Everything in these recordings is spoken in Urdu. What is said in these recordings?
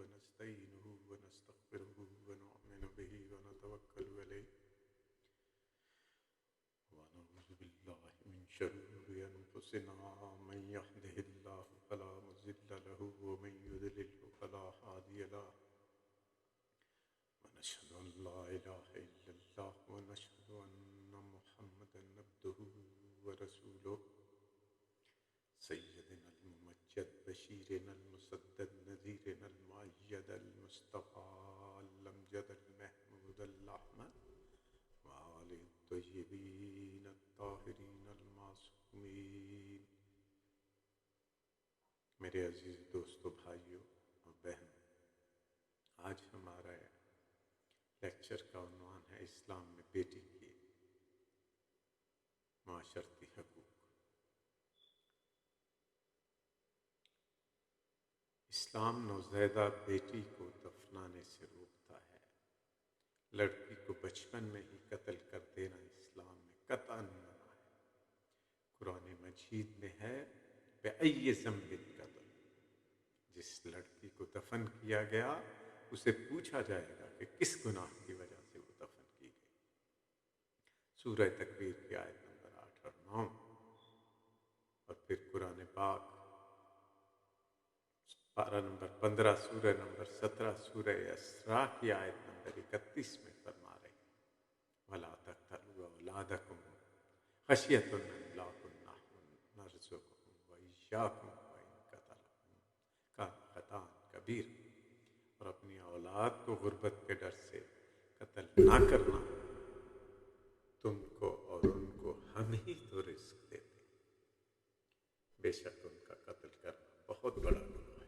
ونستعينه ونستغفره ونؤمن به ونتوكل عليه ونعوذ بالله من شرور أنفسنا من يهده الله فلا مضل له ومن يضلل فلا هادي له ونشهد أن لا إله إلا الله ونشهد أن محمدا عبده ورسوله سيدنا الممجد بشيرنا المسدد نذيرنا المؤيد المصطفى الأمجد المحمود الأحمد وآل الطيبين الطاهرين المعصومين. میرے عزیز دوستو، بھائیوں اور بہنوں، آج ہمارا لیکچر کا عنوان ہے اسلام میں بیٹی کی معاشرتی حقوق. اسلام نوزائیدہ بیٹی کو دفنانے سے روکتا ہے. لڑکی کو بچپن میں ہی قتل کر دینا اسلام میں قطعاً منع ہے. قرآن مجید میں ہے بِأَيِّ ذَنبٍ قتل. جس لڑکی کو دفن کیا گیا اسے پوچھا جائے گا کہ کس گناہ کی وجہ سے وہ دفن کی گئی. سورہ تکویر کی آیت نمبر 8 اور 9. اور پھر قرآن پاک پارہ نمبر 15 سورہ نمبر 17 سورہ اسراء کی آیت نمبر 31 میں فرما رہے ہیں وَلَا تَقْتُلُوا أَوْلَادَكُمْ خَشْيَةَ إِمْلَاقٍ نَحْنُ نَرْزُقُهُمْ وَإِيَّاكُمْ وَإِنْ قَتَلُوهُمْ كَانَ خَطْأً كَبِيرًا. اور اپنی اولاد کو غربت کے ڈر سے قتل نہ کرنا. تم کو اور ان کو ہم ہی تو رزق دیتے ہیں. بے شک ان کا قتل کرنا بہت بڑا گناہ ہے.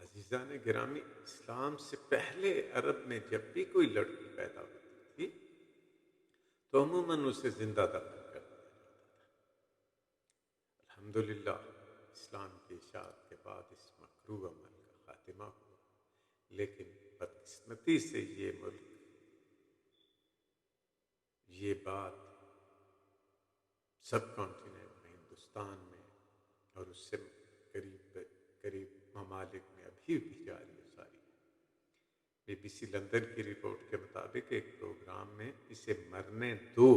عزیزان گرامی، اسلام سے پہلے عرب میں جب بھی کوئی لڑکی پیدا ہوتی تھی تو عموماً اسے زندہ دفن کر دیا جاتا تھا. الحمدللہ اسلام کی اشاعت کے بعد اس مکروہ عمل کا خاتمہ ہوا، لیکن بدقسمتی سے یہ ملک یہ بات سب کانٹیننٹ میں، ہندوستان میں اور اس سے قریب ممالک میں ابھی بھی جاری و ساری ہے. BBC لندن کی رپورٹ کے مطابق ایک پروگرام میں اسے مرنے دو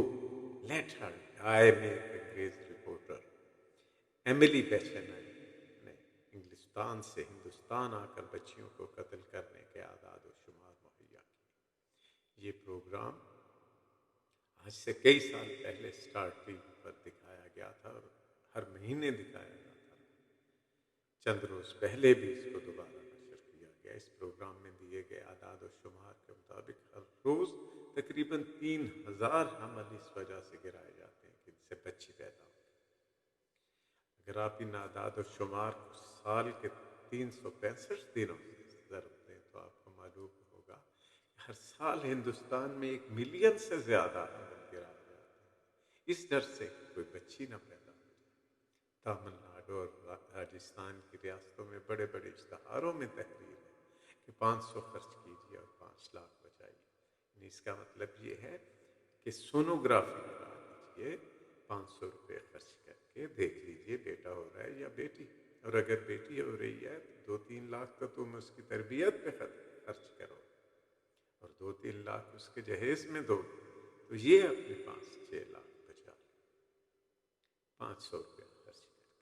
لیٹ ہر ڈائی میں ایک انگریز رپورٹر ایملی بیچنر نے انگلستان سے ہندوستان آ کر بچیوں کو قتل کرنے کے اعداد و شمار مہیا کیے. یہ پروگرام آج سے کئی سال پہلے سٹار ٹی وی پر دکھایا گیا تھا اور ہر مہینے دکھایا جاتا تھا. چند روز پہلے بھی اس کو دوبارہ نشر کیا گیا. اس پروگرام میں دیے گئے اعداد و شمار کے مطابق ہر روز تقریباً 3000 حمل اس وجہ سے گرائے جاتے ہیں کہ ان سے بچی پیدا ہو. اگر آپ ان اعداد و شمار کو سال کے 365 دنوں سے ضرب دیں تو آپ کو معلوم ہوگا کہ ہر سال ہندوستان میں 1 ملین سے زیادہ حمل گرائے جاتے ہیں اس ڈر سے کہ کوئی بچی نہ پیدا ہو جائے. تامل ناڈو اور راجستھان کی ریاستوں میں بڑے بڑے اشتہاروں میں تحریر ہے کہ 500 خرچ کیجیے اور 5 لاکھ بچائیے. یعنی اس کا مطلب یہ ہے کہ سونوگرافی کرا لیجیے، 500 روپے خرچ کر کے دیکھ لیجیے بیٹا ہو رہا ہے یا بیٹی. اور اگر بیٹی ہو رہی ہے تو 2-3 لاکھ تو تم اس کی تربیت پہ خرچ کرو اور 2-3 لاکھ اس کے جہیز میں دو تو یہ اپنے 5-6 لاکھ بچا لو 500 روپے خرچ کر کے.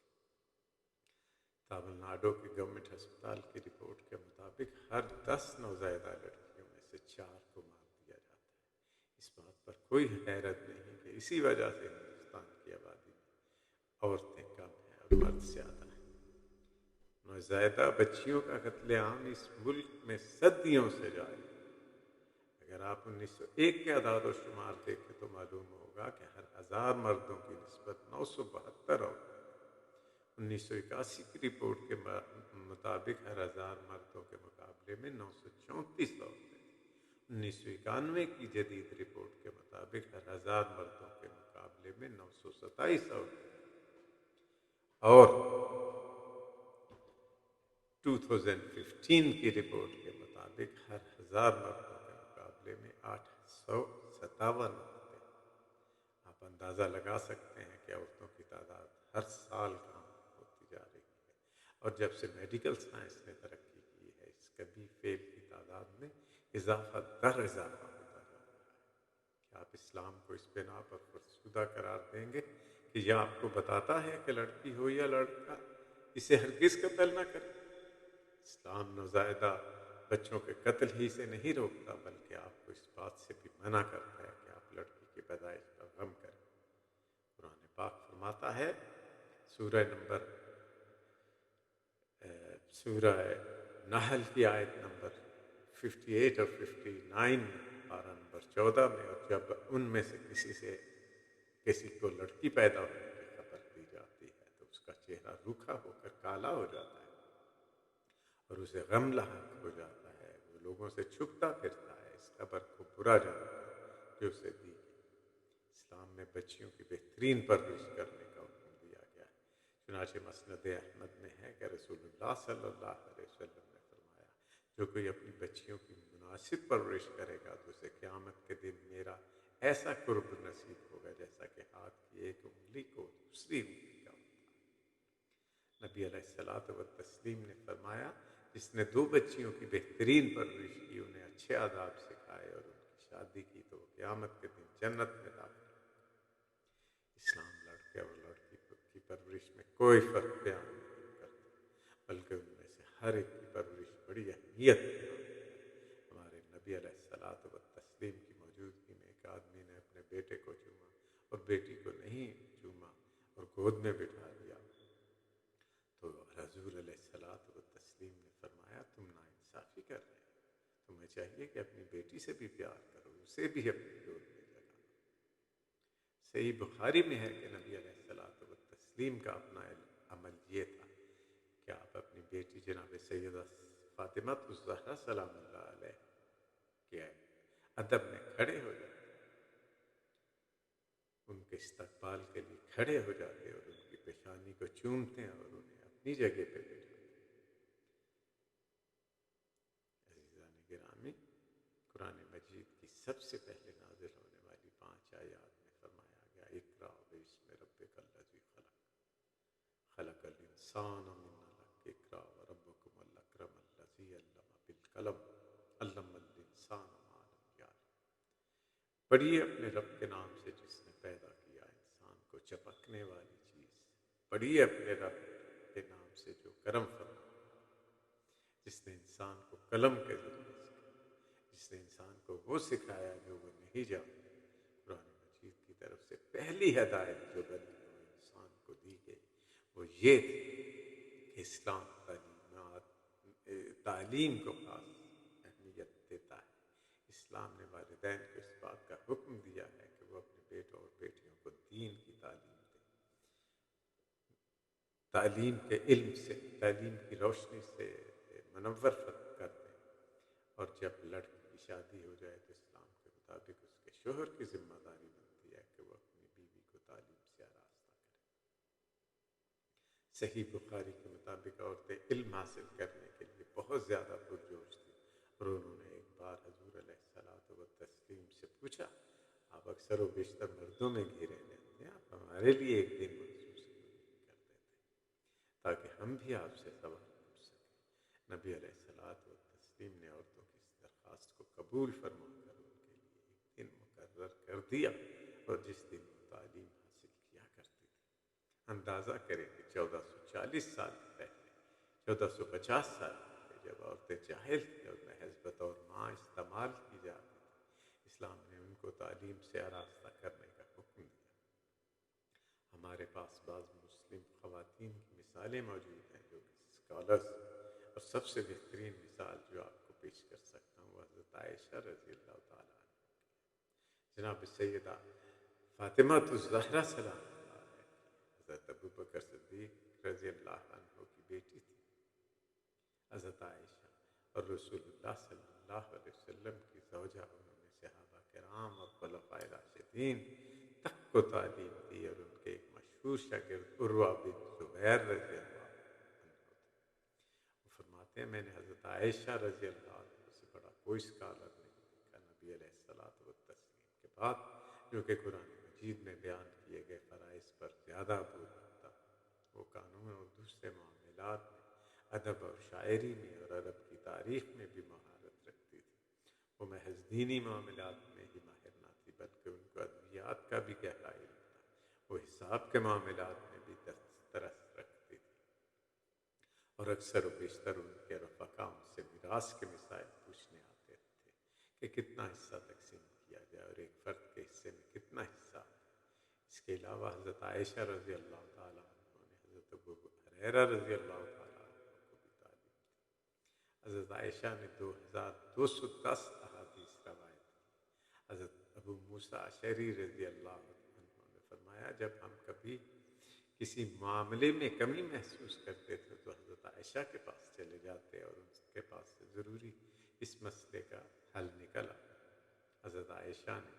تامل ناڈو کے گورنمنٹ ہسپتال کی رپورٹ کے مطابق ہر 10 نوزائیدہ لڑکیوں میں سے 4 کو مار دیا جاتا ہے. اس بات پر کوئی حیرت نہیں کہ اسی وجہ سے ہندوستان کی آبادی میں عورتیں کم ہیں اور مرد زیادہ ہیں. نوزائیدہ بچیوں کا قتل عام اس ملک میں صدیوں سے جاری ہے. اگر آپ 1901 کے اعداد و شمار دیکھیں تو معلوم ہوگا کہ ہر 1000 مردوں کی نسبت 972 عورتیں. 1981 کی رپورٹ کے مطابق ہر 1000 مردوں کے مقابلے میں 934 عورتیں. 1991 کی جدید رپورٹ کے مطابق ہر 1000 مردوں کے مقابلے میں 927 عورتیں. اور 2015 کی رپورٹ کے مطابق ہر 1000 مردوں کے مقابلے میں 857 عورتیں. آپ اندازہ لگا سکتے ہیں کہ عورتوں کی تعداد ہر سال کم ہوتی جا رہی ہے. اور جب سے میڈیکل سائنس نے ترقی کی ہے، اس کبھی فیل کی تعداد میں اضافہ در اضافہ ہوتا جا رہا ہے۔ کیا آپ اسلام کو اس بنا پر فرسودہ قرار دیں گے کہ یہ آپ کو بتاتا ہے کہ لڑکی ہو یا لڑکا اسے ہرگز قتل نہ کرے؟ اسلام نوزائیدہ بچوں کے قتل ہی سے نہیں روکتا، بلکہ آپ کو اس بات سے بھی منع کرتا ہے کہ آپ لڑکی کی پیدائش پر غم کریں۔ قرآن پاک فرماتا ہے، سورہ سورہ نحل کی آیت نمبر 58 اور 59 میں، پارہ نمبر 14 میں، اور جب ان میں سے کسی کو لڑکی پیدا ہونے کی خبر دی جاتی ہے تو اس کا چہرہ روکھا ہو کر کالا ہو جاتا ہے اور اسے غم لاحق ہو جاتا ہے، وہ لوگوں سے چھپتا پھرتا ہے، اس خبر کو برا جانتا ہے جو اسے دی گئی۔ اسلام میں بچیوں کی بہترین پرورش کرنے کا حکم دیا گیا ہے۔ چنانچہ مسند احمد میں ہے کہ رسول اللہ صلی اللہ علیہ وسلم نے فرمایا، جو کوئی اپنی بچیوں کی مناسب پرورش کرے گا تو اسے قیامت کے دن میرا ایسا قرب نصیب ہوگا جیسا کہ ہاتھ کی ایک انگلی کو دوسری انگلی کا ہوتا ہے۔ نبی علیہ الصلوۃ والتسلیم نے فرمایا، جس نے 2 بچیوں کی بہترین پرورش کی، انہیں اچھے آداب سکھائے اور ان کی شادی کی تو وہ قیامت کے دن جنت میں داخل ہوگا۔ اسلام لڑکے اور لڑکی کی پرورش میں کوئی فرق بیان نہیں کرتا، بلکہ ان میں سے ہر ایک کی پرورش بڑی اہمیت بیان کرتا ہے۔ ہمارے نبی علیہ الصلوۃ والتسلیم کی موجودگی میں ایک آدمی نے اپنے بیٹے کو چوما اور بیٹی کو نہیں چوما اور گود میں بٹھا لیا، تو حضور علیہ الصلوۃ والتسلیم نے فرمایا، تم ناانصافی کر رہے ہو، تمہیں چاہیے کہ اپنی بیٹی سے بھی پیار کرو، اسے بھی اپنی گود میں لگا۔ صحیح بخاری میں ہے کہ نبی علیہ الصلوۃ والتسلیم کا اپنا عمل یہ تھا کہ آپ اپنی بیٹی جناب سیدہ فاطمہ الزہرا سلام اللہ علیہ کے ادب میں کھڑے ہو جاتے، ان کے استقبال کے لیے کھڑے ہو جاتے اور ان کی پیشانی کو چومتے ہیں اور انہیں اپنی جگہ پہ بٹھاتے۔ عزیزان گرامی، قرآن مجید کی سب سے پہلے نازل ہونے والی 5 آیات میں فرمایا گیا، اقرأ باسم ربک الذی خلق، خلق الانسان من علق، اقرأ وربکم الاکرم الذی علم بالقلم، علم الانسان ما لم یعلم۔ پڑھیے اپنے رب کے نام سے جس نے پیدا کیا انسان کو چپکنے والی چیز سے، پڑھیے اپنے رب کے نام سے جو کرم فرماتا، جس نے انسان کو قلم کے ذریعے سکھایا، جس نے انسان کو وہ سکھایا جو وہ نہیں جانتا۔ قرآن مجید کی طرف سے پہلی ہدایت جو بنی نوع انسان کو دی گئی وہ یہ تھی کہ اسلام تعلیم کو خاص اہمیت دیتا ہے۔ اسلام نے والدین کو اس بات کا حکم دیا ہے کہ وہ اپنے بیٹوں اور بیٹیوں کو دین کی تعلیم دیں، تعلیم کے علم سے، تعلیم کی روشنی سے منور کر دیں، اور جب لڑکی کی شادی ہو جائے تو اسلام کے مطابق اس کے شوہر کی ذمہ داری بنتی ہے کہ وہ اپنی بیوی کو تعلیم سے آراستہ کرے۔ صحیح بخاری کے مطابق عورتیں علم حاصل کرنے کے لیے بہت زیادہ پرجوش تھیں، اور انہوں نے ایک بار حضور علیہ الصلوۃ والتسلیم سے پوچھا، آپ اکثر و بیشتر مردوں میں گھیرے رہتے ہیں، آپ ہمارے لیے ایک دن مخصوص کیوں نہیں کر دیتے تاکہ ہم بھی آپ سے سوال پوچھ سکیں۔ نبی علیہ الصلوۃ والتسلیم نے عورتوں کی اس درخواست کو قبول فرما کر ان کے لیے ایک دن مقرر کر دیا، اور جس دن وہ تعلیم حاصل کیا کرتی تھی۔ اندازہ کریں کہ 1440 سال پہلے، 1450 سال پہلے، جب عورتیں جاہل تھیں اور محض بطور ماں استعمال کی جاتی تھی، اسلام نے ان کو تعلیم سے آراستہ کرنے کا حکم دیا۔ ہمارے پاس بعض مسلم خواتین کی مثالیں موجود ہیں جو کہ اسکالرز، اور سب سے بہترین مثال جو آپ کو پیش کر سکتا ہوں وہ حضرت عائشہ رضی اللہ تعالیٰ عنہ کی، جناب سیدہ فاطمہ الزہرا سلام اللہ علیہ کی، حضرت ابوبکر صدیق رضی اللہ عنہ کی بیٹی تھی۔ حضرت عائشہ اور رسول اللہ صلی اللہ علیہ وسلم کی زوجہ، انہوں نے صحابہ کرام اور خلفائے راشدین تک کو تعلیم دی، اور ان کے ایک مشہور شاگرد عروہ بن زبیر رضی اللہ عنہ تھے۔ وہ فرماتے ہیں، میں نے حضرت عائشہ رضی اللہ عنہ سے بڑا کوئی اسکالر نہیں دیکھا نبی علیہ الصلوۃ والتسلیم کے بعد، جو کہ قرآن مجید میں بیان کیے گئے فرائض پر زیادہ عبور رکھتا، وہ قانون اور دوسرے معاملات میں ادب اور شاعری میں اور عرب کی تاریخ میں بھی مہارت رکھتی تھی۔ وہ محض دینی معاملات میں ہی ماہر نہ تھی بلکہ ان کو ادبیات کا بھی گہرا علم تھا۔ وہ حساب کے معاملات میں بھی دسترس رکھتی تھی اور اکثر و بیشتر ان کے رفقا ان سے میراث کے مسائل پوچھنے آتے تھے کہ کتنا حصہ تقسیم کیا جائے اور ایک فرد کے حصے میں کتنا حصہ۔ اس کے علاوہ حضرت عائشہ رضی اللہ تعالیٰ عنہ نے حضرت ابو ہریرہ رضی اللہ تعالیٰ عنہ کو بھی تعلیم دی۔ حضرت عائشہ نے 2210 احادیث روایت کی۔ حضرت ابو موسیٰ اشعری رضی اللہ عنہ نے فرمایا جب ہم کبھی کسی معاملے میں کمی محسوس کرتے تھے تو حضرت عائشہ کے پاس چلے جاتے اور ان کے پاس سے ضروری اس مسئلے کا حل نکلا۔ حضرت عائشہ نے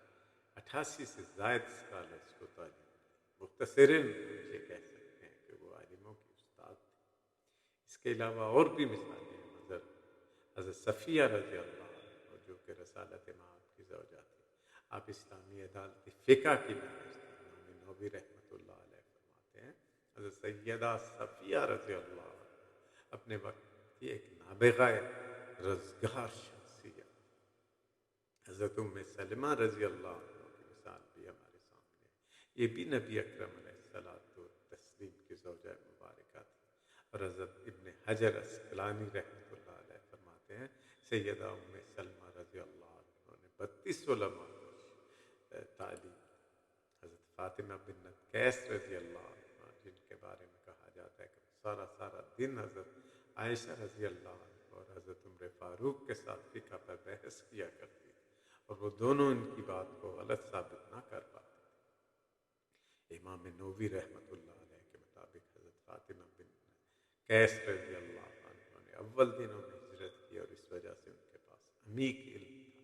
88 سے زائد اسکالرس کو تعلیم دی۔ مختصراً یہ کہہ سکتے ہیں کہ وہ عالموں کی استاد تھے۔ اس کے علاوہ اور بھی مثالیں ہیں۔ حضرت صفیہ رضی اللہ عنہ جو کہ رسالت مآب کی زوجہ تھی، آپ اسلامی عدالت فقہ کی محنت تھی۔ امام نووی رحمۃ اللہ علیہ فرماتے ہیں حضرت سیدہ صفیہ رضی اللہ عنہ اپنے وقت کی ایک نابغہ رزگار شخصیت۔ حضرت ام سلمہ رضی اللہ عنہ کی مثال بھی ہمارے سامنے ہے۔ یہ بھی نبی اکرم علیہ الصلوۃ والتسلیم کی زوجہ مبارکہ تھی۔ اور حضرت ابن حجر اسقلانی رحمۃ اللہ علیہ فرماتے ہیں سیدہ ام سلمہ رضی اللہ عنہ نے 32 علماء کو تعلیم دی۔ حضرت فاطمہ بنت قیس رضی اللہ عنہ جن کے بارے میں کہا جاتا ہے کہ سارا دن حضرت عائشہ رضی اللہ عنہ اور حضرت عمر فاروق کے ساتھ فقہ پر بحث کیا کرتی تھی اور وہ دونوں ان کی بات کو غلط ثابت نہ کر پاتے تھے۔ امام نووی رحمۃ اللہ علیہ کے مطابق حضرت فاطمہ بن قیس رضی اللہ عنہ نے اول دنوں میں ہجرت کی اور اس وجہ سے ان کے پاس عمیق علم تھا۔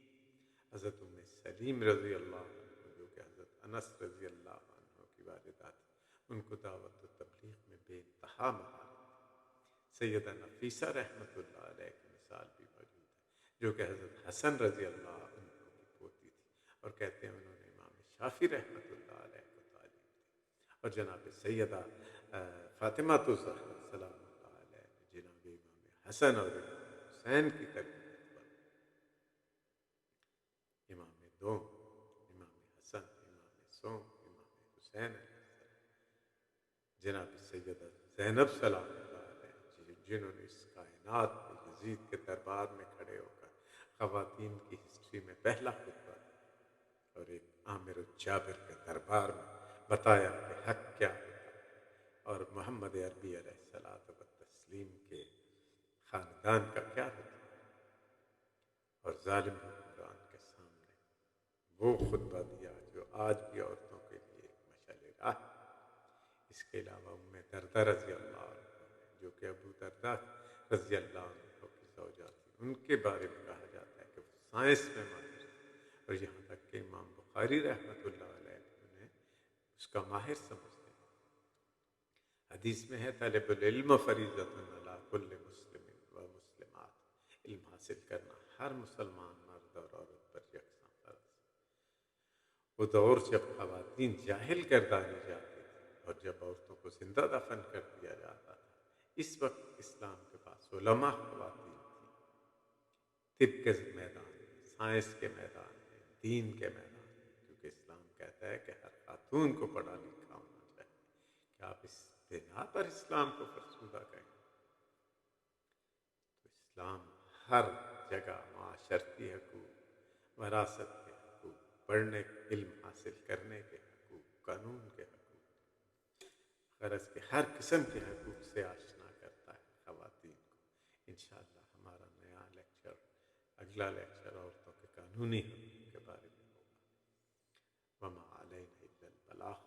حضرت ام سلیم رضی اللہ عنہ جو کہ حضرت انس رضی اللہ عنہ کی والدہ تھی، ان کو دعوت و تبلیغ میں بے انتہا مہارت تھی۔ سیدہ نفیسہ رحمۃ اللہ علیہ کی مثال بھی موجود ہے جو کہ حضرت حسن رضی اللہ عنہ کی پوتی تھی اور کہتے ہیں انہوں نے امام شافعی رحمۃ اللہ علیہ کو تعلیم دی۔ اور جناب سیدہ فاطمہ الزہرا سلام اللہ علیہ نے جناب امام حسن اور امام حسین کی تربیت پر امام دوم، امام حسن، امام سوم، امام حسین جناب سیدہ زینب سلام اللہ علیہ جنہوں نے اس کائنات میں یزید کے دربار میں کھڑے ہو کر خواتین کی ہسٹری میں پہلا خطبہ دیا اور ایک عامر الجابر کے دربار میں بتایا کہ حق کیا ہوتا ہے اور محمد عربی علیہ الصلوۃ والتسلیم کے خاندان کا کیا ہوتا ہے، اور ظالم حکمران کے سامنے وہ خطبہ دیا جو آج بھی عورتوں کے لیے ایک مشعل راہ ہے۔ اس کے علاوہ ام دردہ رضی اللہ عنہ جو کہ ابو دردہ رضی اللہ عنہ کی زوجہ تھی، ان کے بارے میں کہا جاتا ہے کہ وہ سائنس میں ماہر تھی اور یہاں تک کہ امام بخاری رحمۃ اللہ علیہ انہیں اس کا ماہر سمجھتے ہیں۔ حدیث میں ہے طالب العلم فریضۃ علی کل مسلم و مسلمات، علم حاصل کرنا ہر مسلمان مرد اور عورت پر یکساں فرض ہے۔ وہ دور جب خواتین جاہل گردانی جاتی اور جب عورتوں کو زندہ دفن کر دیا جاتا تھا، اس وقت اسلام کے پاس علماء خواتین تھیں، طب کے میدان میں، سائنس کے میدان میں، دین کے میدان میں، کیونکہ اسلام کہتا ہے کہ ہر خاتون کو پڑھا لکھا ہونا چاہیے۔ کیا آپ اس بنا پر اسلام کو فرسودہ کہیں؟ تو اسلام ہر جگہ معاشرتی حقوق، وراثت کے حقوق، پڑھنے علم حاصل کرنے کے حقوق، قانون کے حقوق، غرض کے ہر قسم کے حقوق سے آشنا کرتا ہے خواتین کو۔ انشاءاللہ ہمارا نیا لیکچر، اگلا لیکچر عورتوں کے قانونی حقوق کے بارے میں ہوگا۔ وما علینا الا البلاغ۔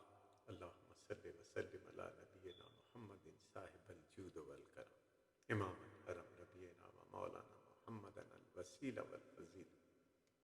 اللہم صلی وسلم علی نبینا محمد صاحب الجود والکرم، امام الحرم نبینا و مولانا محمد الوسیلہ والفضیلہ۔